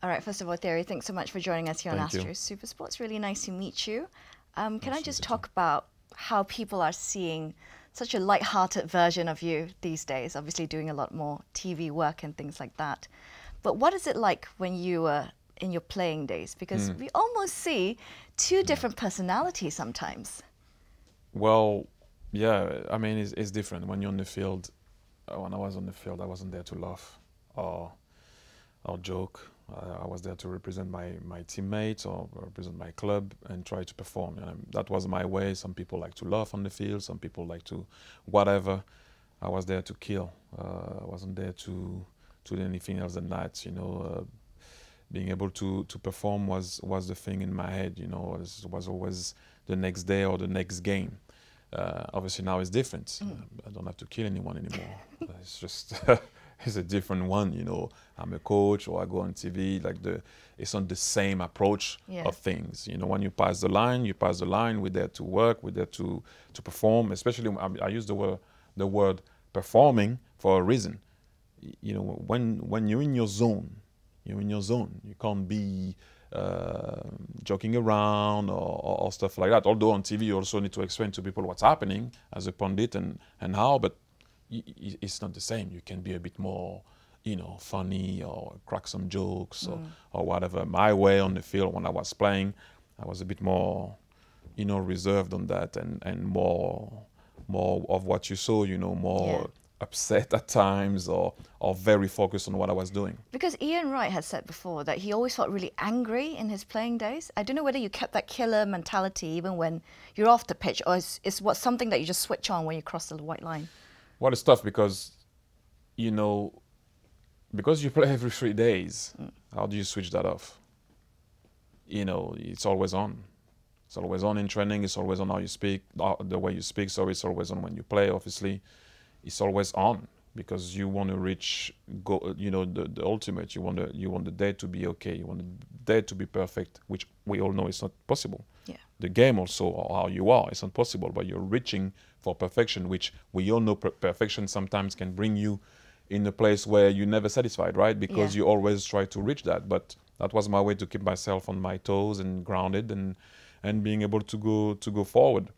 All right, first of all, Thierry, thanks so much for joining us here on Thank Astro you. SuperSport. It's really nice to meet you. Can I Nice to just meet you talk about how people are seeing such a light-hearted version of you these days, obviously doing a lot more TV work and things like that. But what is it like when you were in your playing days? Because we almost see two different personalities sometimes. Well, yeah, I mean, it's different when you're on the field. When I was on the field, I wasn't there to laugh or joke. I was there to represent my teammates or represent my club and try to perform. And that was my way. Some people like to laugh on the field. Some people like to whatever. I was there to kill. I wasn't there to do anything else than that. Being able to perform was the thing in my head. Was always the next day or the next game. Obviously now it's different. I don't have to kill anyone anymore. It's just it's a different one. I'm a coach or I go on TV. It's not the same approach of things. When you pass the line, you pass the line. We're there to work. We're there to perform. Especially I use the word performing for a reason. When you're in your zone, you're in your zone. You can't be joking around or stuff like that. Although on TV you also need to explain to people what's happening as a pundit and how, but it's not the same. You can be a bit more, funny or crack some jokes or whatever. My way on the field when I was playing, I was a bit more, reserved on that and more of what you saw, more upset at times or very focused on what I was doing. Because Ian Wright has said before that he always felt really angry in his playing days. I don't know whether you kept that killer mentality even when you're off the pitch, or is something that you just switch on when you cross the white line? Well, it's tough because, because you play every 3 days, how do you switch that off? It's always on. It's always on in training. It's always on how you speak, the way you speak. So it's always on when you play, obviously. It's always on because you want to reach, the ultimate. You want the day to be okay. You want the day to be perfect, which we all know is not possible. Yeah. The game also, or how you are, it's not possible. But you're reaching for perfection, which we all know perfection sometimes can bring you in a place where you're never satisfied, right? Because you always try to reach that. But that was my way to keep myself on my toes and grounded and being able to go forward.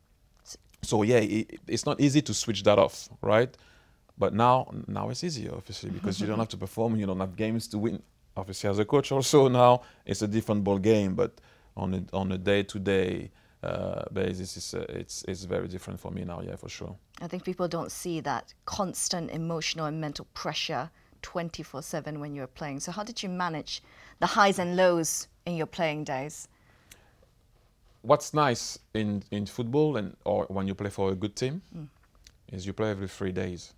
So yeah, it's not easy to switch that off, right? But now it's easier, obviously, because you don't have to perform, you don't have games to win. Obviously, as a coach also now, it's a different ball game, but on a day-to-day basis, it's very different for me now, yeah, for sure. I think people don't see that constant emotional and mental pressure 24/7 when you're playing. So how did you manage the highs and lows in your playing days? What's nice in football or when you play for a good team is you play every 3 days.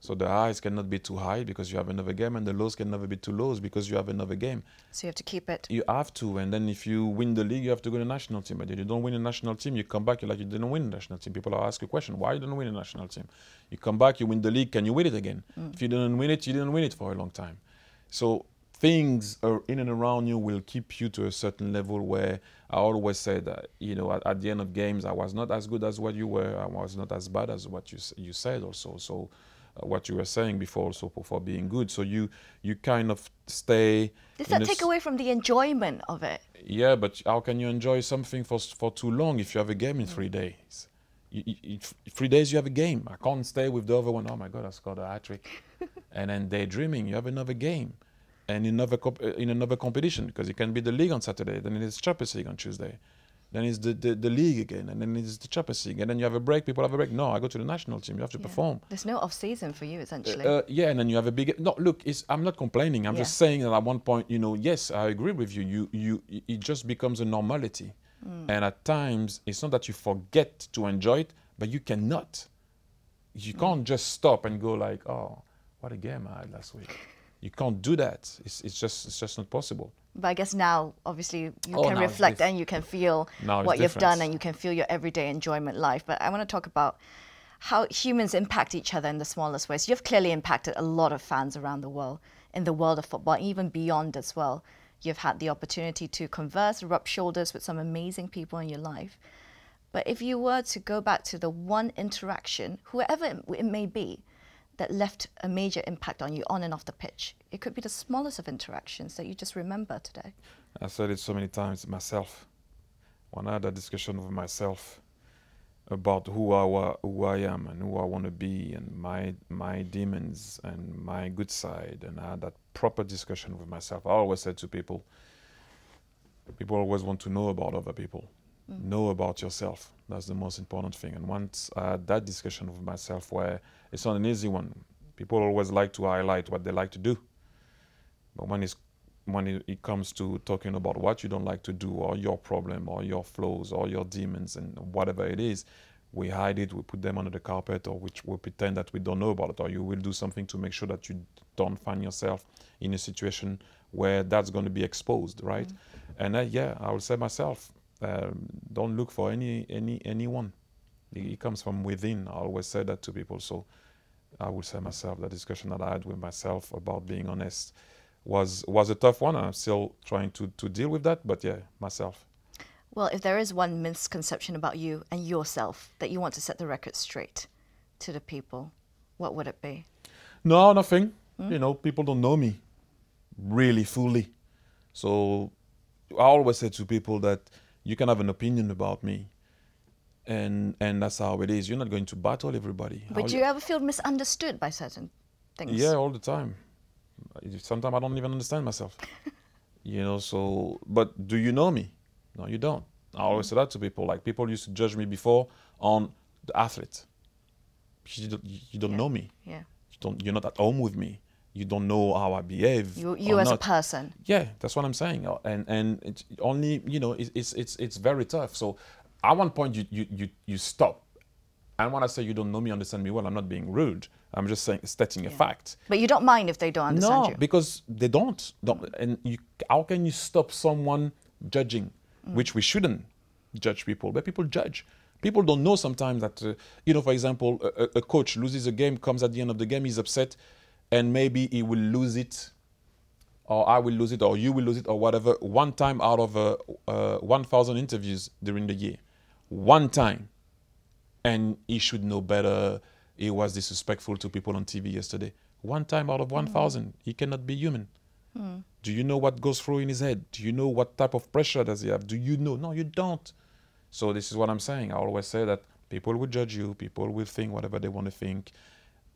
So the highs cannot be too high because you have another game, and the lows can never be too lows because you have another game. So you have to keep it. You have to, and then if you win the league, you have to go to the national team. But if you don't win the national team, you come back, you're like, you didn't win the national team. People are asking a question, why you didn't win the national team? You come back, you win the league, can you win it again? If you didn't win it, you didn't win it for a long time. So things are in and around you will keep you to a certain level where I always say that, at the end of games, I was not as good as what you were. I was not as bad as what you said also. So what you were saying before also for being good. So you kind of stay. Does that take away from the enjoyment of it? Yeah, but how can you enjoy something for too long if you have a game in 3 days? 3 days you have a game. I can't stay with the other one. Oh my God, I scored a hat-trick. And then daydreaming, you have another game. And in another competition, because it can be the league on Saturday, then it's Champions League on Tuesday, then it's the league again, and then it's the Champions League, and then you have a break. People have a break. No, I go to the national team. You have to perform. There's no off season for you, essentially. Yeah, and then you have a big. No, look, I'm not complaining. I'm just saying that at one point, yes, I agree with you. It just becomes a normality, and at times it's not that you forget to enjoy it, but you cannot. You can't just stop and go like, oh, what a game I had last week. You can't do that. It's just not possible. But I guess now, obviously, you can reflect and you can feel what you've done, and you can feel your everyday enjoyment life. But I want to talk about how humans impact each other in the smallest ways. You've clearly impacted a lot of fans around the world, in the world of football, even beyond as well. You've had the opportunity to converse, rub shoulders with some amazing people in your life. But if you were to go back to the one interaction, whoever it may be, that left a major impact on you on and off the pitch? It could be the smallest of interactions that you just remember today. I said it so many times, myself. When I had a discussion with myself about who I am and who I want to be, and my demons and my good side, and I had that proper discussion with myself. I always said to people always want to know about other people. Know about yourself. That's the most important thing. And once I had that discussion with myself, where it's not an easy one, people always like to highlight what they like to do, but when it comes to talking about what you don't like to do, or your problem, or your flaws, or your demons, and whatever it is, we hide it, we put them under the carpet, or we pretend that we don't know about it, or you will do something to make sure that you don't find yourself in a situation where that's going to be exposed, right? And yeah, I would say myself, don't look for anyone. It comes from within. I always say that to people. So I would say myself, the discussion that I had with myself about being honest was a tough one. I'm still trying to deal with that, but yeah, myself. Well, if there is one misconception about you and yourself that you want to set the record straight to the people, what would it be? No, nothing. You know, people don't know me really fully. So I always say to people that you can have an opinion about me, and that's how it is. You're not going to battle everybody. But do you ever feel misunderstood by certain things? Yeah, all the time. Sometimes I don't even understand myself. You know, so, but do you know me? No, you don't. I always say that to people. Like, people used to judge me before on the athlete. You don't know me. Yeah. You're not at home with me. You don't know how I behave. You as a person. Yeah, that's what I'm saying. And it's only, you know, it's very tough. So at one point you stop. And when I say you don't know me, understand me well, I'm not being rude. I'm just saying, stating a fact. But you don't mind if they don't understand you? No, because they don't. And how can you stop someone judging? Which we shouldn't judge people, but people judge. People don't know sometimes that, you know, for example, a coach loses a game, comes at the end of the game, he's upset, and maybe he will lose it, or I will lose it, or you will lose it, or whatever, one time out of 1,000 interviews during the year. One time. And he should know better. He was disrespectful to people on TV yesterday. One time out of 1,000. He cannot be human. Do you know what goes through in his head? Do you know what type of pressure does he have? Do you know? No, you don't. So this is what I'm saying. I always say that people will judge you. People will think whatever they want to think.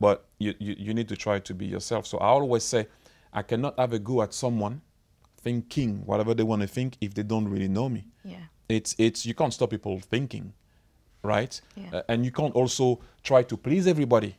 But you need to try to be yourself. So I always say, I cannot have a go at someone thinking whatever they want to think if they don't really know me. Yeah. It's you can't stop people thinking, right? Yeah. And you can't also try to please everybody.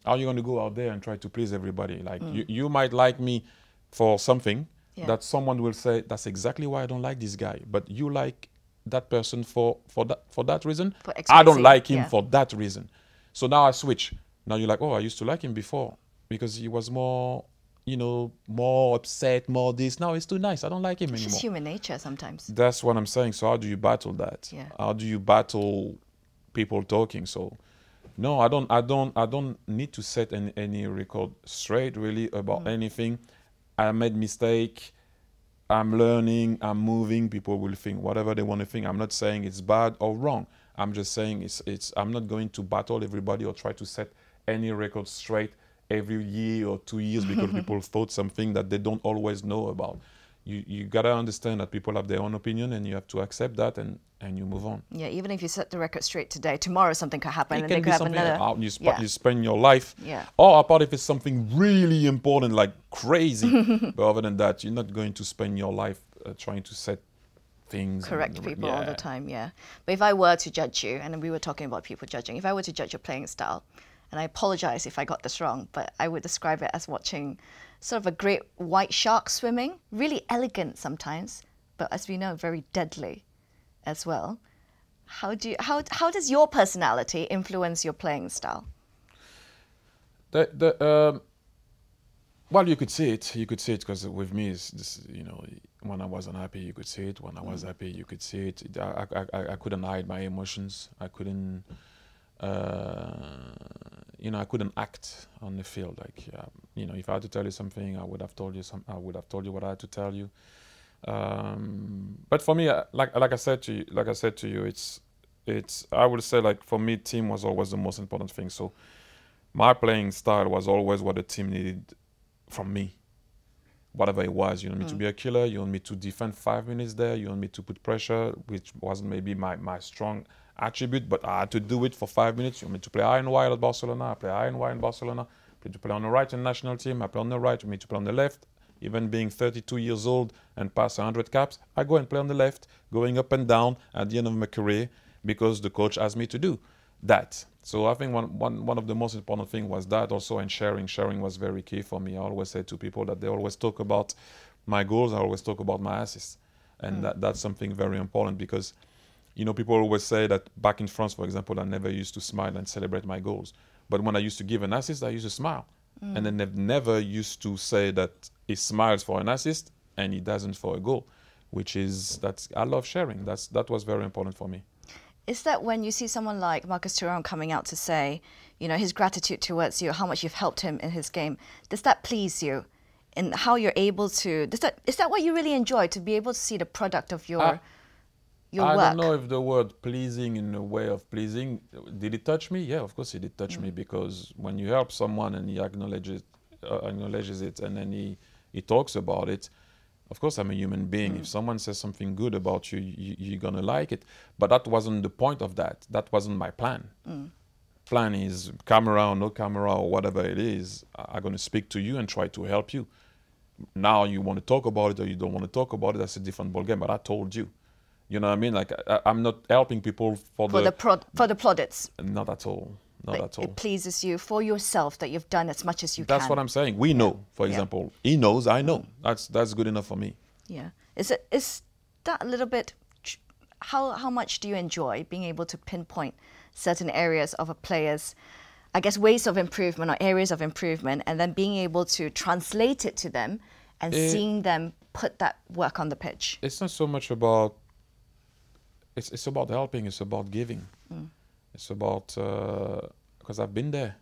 How are you going to go out there and try to please everybody? Like, you might like me for something that someone will say, that's exactly why I don't like this guy. But you like that person for that reason. I don't like him for that reason. So now I switch. Now you're like, oh, I used to like him before because he was more, you know, more upset, more this. Now it's too nice. I don't like him anymore. It's just human nature sometimes. That's what I'm saying. So how do you battle that? Yeah. How do you battle people talking? So no, I don't need to set any record straight really about anything. I made mistake. I'm learning. I'm moving. People will think whatever they want to think. I'm not saying it's bad or wrong. I'm just saying it's. I'm not going to battle everybody or try to set any record straight every year or 2 years because people thought something that they don't always know about. You gotta understand that people have their own opinion, and you have to accept that and you move on. Yeah, even if you set the record strate today, tomorrow something could happen, and they could have another. You spend your life. Yeah. Or apart if it's something really important, like crazy. But other than that, you're not going to spend your life trying to set things. Correct people all the time. Yeah. But if I were to judge you, and we were talking about people judging, if I were to judge your playing style, and I apologize if I got this wrong, but I would describe it as watching sort of a great white shark swimming. Really elegant sometimes, but as we know, very deadly as well. How does your personality influence your playing style? Well, you could see it. You could see it because with me, you know, when I was unhappy, you could see it. When I was happy, you could see it. I couldn't hide my emotions. I couldn't. You know, I couldn't act on the field. Like, you know, if I had to tell you something, I would have told you what I had to tell you. But for me, like I said to you, it's. I would say, like, for me, team was always the most important thing. So my playing style was always what the team needed from me. Whatever it was, you want me to be a killer, you want me to defend 5 minutes there, you want me to put pressure, which wasn't maybe my strong attribute, but I had to do it for 5 minutes. You want me to play high and wide at Barcelona, I play high and wide in Barcelona. To play on the right in the national team, I play on the right, you want me to play on the left. Even being 32 years old and past 100 caps, I go and play on the left, going up and down at the end of my career because the coach asked me to do that. So I think one of the most important things was that also, and sharing. Sharing was very key for me. I always say to people that they always talk about my goals, I always talk about my assists. And that's something very important because, you know, people always say that back in France, for example, I never used to smile and celebrate my goals. But when I used to give an assist, I used to smile. And then they've never used to say that he smiles for an assist and he doesn't for a goal, which is, I love sharing. That was very important for me. Is that when you see someone like Marcus Thuram coming out to say, you know, his gratitude towards you, how much you've helped him in his game, does that please you in how you're able to, is that what you really enjoy, to be able to see the product of your work? I don't know if the word pleasing in a way of pleasing, did it touch me? Yeah, of course it did touch me, because when you help someone and he acknowledges it and then he talks about it, of course I'm a human being. If someone says something good about you, you're going to like it. But that wasn't the point of that. That wasn't my plan. Plan is camera or no camera or whatever it is, I'm going to speak to you and try to help you. Now you want to talk about it or you don't want to talk about it, that's a different ballgame, but I told you. You know what I mean? Like I'm not helping people for the plaudits. Not at all. Not at all. It pleases you for yourself that you've done as much as you can. That's what I'm saying. We know, for example. He knows, I know. That's good enough for me. Yeah. Is that a little bit? How much do you enjoy being able to pinpoint certain areas of a player's, I guess, ways of improvement or areas of improvement, and then being able to translate it to them and seeing them put that work on the pitch? It's not so much about. It's about helping. It's about giving. It's about because I've been there.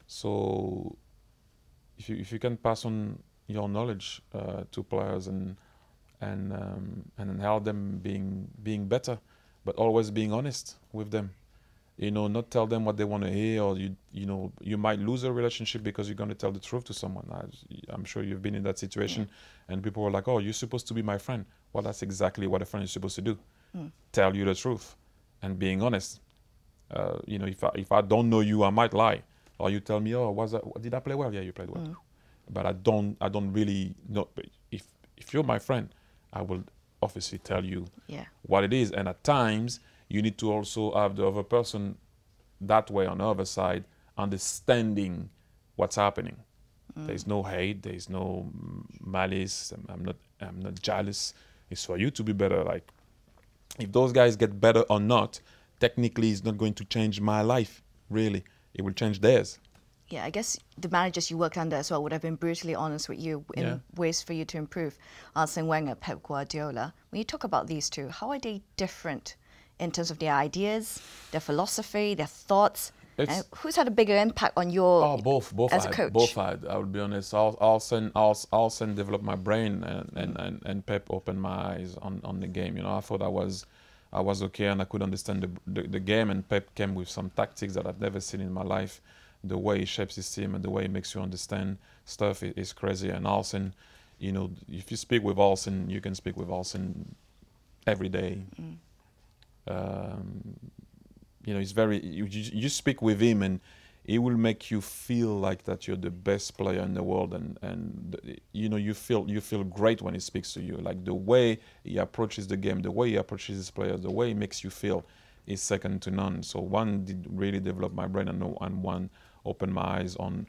So if you can pass on your knowledge to players and help them being better, but always being honest with them. You know, not tell them what they want to hear, or you know you might lose a relationship because you're going to tell the truth to someone. I'm sure you've been in that situation, and people were like, "Oh, you're supposed to be my friend." Well, that's exactly what a friend is supposed to do. Tell you the truth and being honest. You know, if I don't know you, I might lie, or you tell me, "Oh, did I play well?" Yeah, you played well. But I don't really know. If you're my friend, I will obviously tell you what it is. And at times, you need to also have the other person that way on the other side, understanding what's happening. There's no hate, there's no malice. I'm not jealous. It's for you to be better. Like, if those guys get better or not, technically it's not going to change my life, really. It will change theirs. Yeah, I guess the managers you worked under as well would have been brutally honest with you in ways for you to improve. Arsene Wenger, Pep Guardiola. When you talk about these two, how are they different in terms of their ideas, their philosophy, their thoughts? Who's had a bigger impact on your both as a coach? Both had. I will be honest. Arsene developed my brain, and Pep opened my eyes on the game. You know, I thought I was okay and I could understand the game, and Pep came with some tactics that I've never seen in my life. The way he shapes his team and the way he makes you understand stuff is crazy. And Arsene, you know, if you speak with Arsene, you can speak with Arsene every day. You know, he's very. You speak with him, and he will make you feel like that you're the best player in the world, and you know, you feel great when he speaks to you. Like the way he approaches the game, the way he approaches his players, the way he makes you feel is second to none. So one did really develop my brain, and one opened my eyes on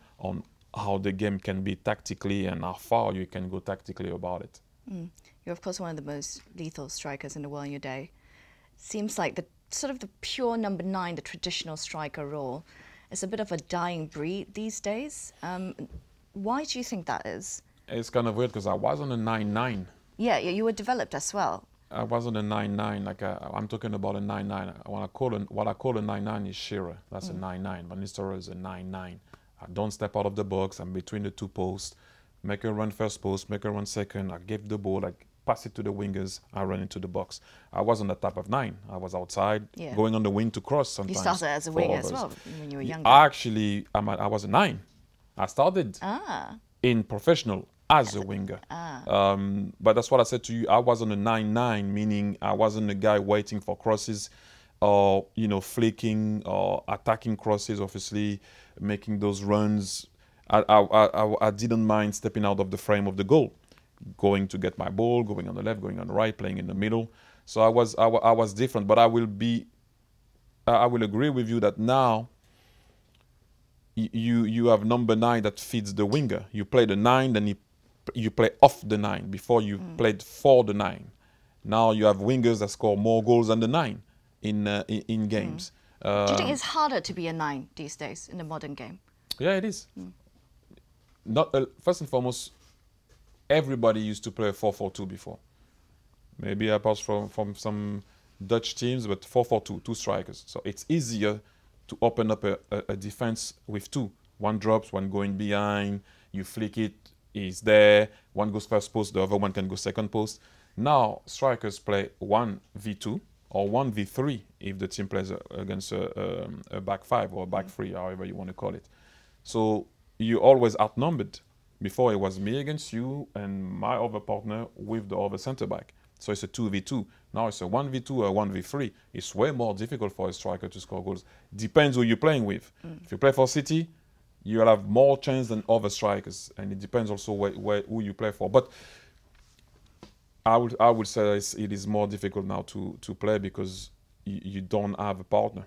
how the game can be tactically and how far you can go tactically about it. You're of course one of the most lethal strikers in the world in your day. Seems like the sort of the pure number 9, the traditional striker role, is a bit of a dying breed these days. Why do you think that is? It's kind of weird because I was on a 9-9. Yeah, you were developed as well. I was on a 9-9, like I'm talking about a 9-9. What I call a 9-9 is Shearer. That's a 9-9. Van Nistelrooy is a 9-9. I don't step out of the box. I'm between the two posts. Make a run first post, make a run second. I give the ball, like pass it to the wingers, I run into the box. I wasn't that type of 9. I was outside, going on the wing to cross sometimes. You started as a winger as well when you were younger. Actually, I was a 9. I started in professional as a winger. But that's what I said to you. I wasn't a 9-9, meaning I wasn't a guy waiting for crosses or, you know, flicking or attacking crosses, obviously, making those runs. I didn't mind stepping out of the frame of the goal, going to get my ball, going on the left, going on the right, playing in the middle. So I was different. But I will agree with you that now you have number 9 that feeds the winger. You play the 9, then you play off the 9. Before you played for the 9. Now you have wingers that score more goals than the 9 in games. Do you think it's harder to be a 9 these days in the modern game? Yeah, it is. Not first and foremost, everybody used to play 4-4-2 before. Maybe apart from some Dutch teams, but 4-4-2, 2 strikers. So it's easier to open up a defense with 2. One drops, one going behind, you flick it, he's there, one goes first post, the other one can go second post. Now, strikers play 1v2 or 1v3 if the team plays against a back 5 or a back 3, however you want to call it. So you're always outnumbered. Before it was me against you and my other partner with the other center back. So it's a 2v2. Now it's a 1v2 or 1v3. It's way more difficult for a striker to score goals. Depends who you're playing with. If you play for City, you'll have more chance than other strikers. And it depends also who you play for. But I would say it is more difficult now to play because you don't have a partner.